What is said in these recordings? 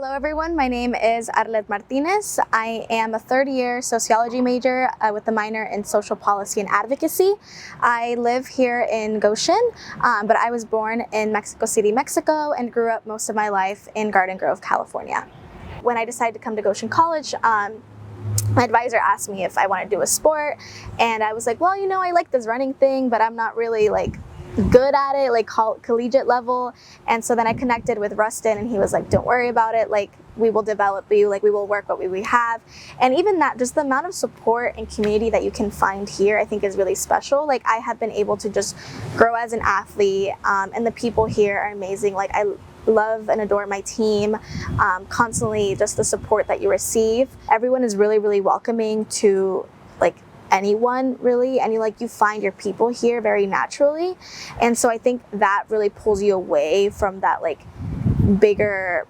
Hello everyone, my name is Arleth Martinez. I am a third-year sociology major with a minor in social policy and advocacy. I live here in Goshen, but I was born in Mexico City, Mexico, and grew up most of my life in Garden Grove, California. When I decided to come to Goshen College, my advisor asked me if I wanted to do a sport, and I was like, well, I like this running thing, but I'm not really good at it, collegiate level. And so then I connected with Rustin, and he was like, don't worry about it, we will develop you, we will work what we have. And even that, just the amount of support and community that you can find here, I think is really special. I have been able to just grow as an athlete, and the people here are amazing. I love and adore my team. Constantly just the support that you receive. Everyone is really, really welcoming to anyone really, and you find your people here very naturally. And so I think that really pulls you away from that bigger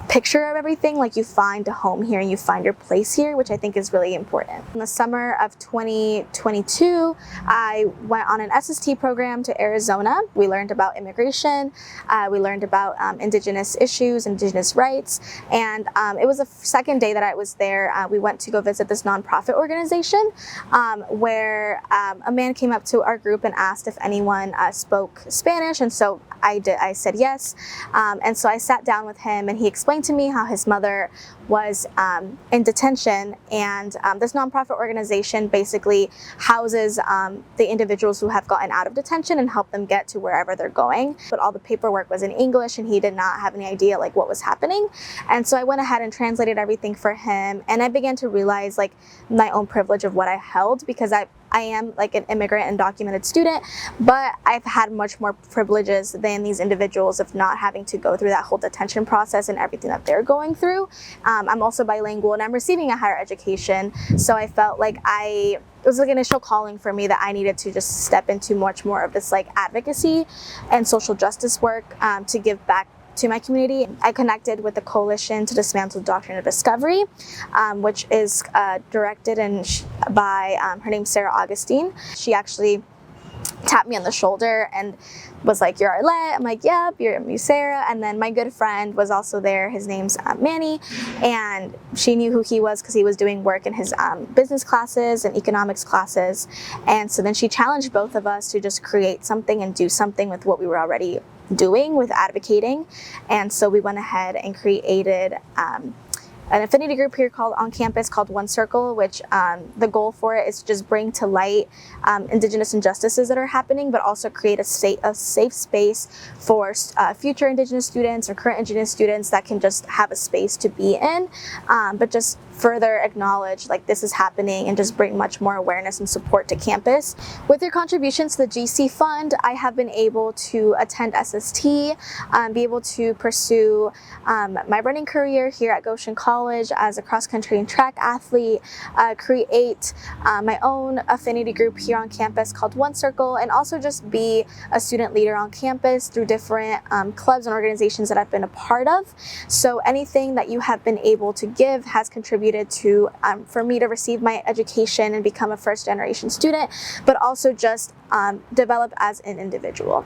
picture of everything. You find a home here and you find your place here, which I think is really important. In the summer of 2022, I went on an SST program to Arizona. We learned about immigration, we learned about indigenous issues, indigenous rights, and it was the second day that I was there. We went to go visit this nonprofit organization where a man came up to our group and asked if anyone spoke Spanish, and so I did. I said yes, and so I sat down with him, and he explained to me how his mother was in detention, and this nonprofit organization basically houses the individuals who have gotten out of detention and help them get to wherever they're going. But all the paperwork was in English, and he did not have any idea what was happening. And so I went ahead and translated everything for him, and I began to realize my own privilege of what I held, because I am an immigrant and undocumented student, but I've had much more privileges than these individuals of not having to go through that whole detention process and everything that they're going through. I'm also bilingual and I'm receiving a higher education, so I felt it was an initial calling for me that I needed to just step into much more of this advocacy and social justice work to give back to my community. I connected with the Coalition to Dismantle the Doctrine of Discovery, which is directed by her name's Sarah Augustine. She actually tapped me on the shoulder and was like, "You're Arleth." I'm like, "Yep, you're Sarah." And then my good friend was also there. His name's Manny, and she knew who he was because he was doing work in his business classes and economics classes. And so then she challenged both of us to just create something and do something with what we were already doing with advocating. And so we went ahead and created an affinity group here on campus called One Circle, which the goal for it is to just bring to light indigenous injustices that are happening, but also create a safe space for future indigenous students or current indigenous students that can just have a space to be in, but just further acknowledge this is happening and just bring much more awareness and support to campus. With your contributions to the GC Fund, I have been able to attend SST, be able to pursue my running career here at Goshen College as a cross-country and track athlete, create my own affinity group here on campus called One Circle, and also just be a student leader on campus through different clubs and organizations that I've been a part of. So anything that you have been able to give has contributed to for me to receive my education and become a first-generation student, but also just develop as an individual.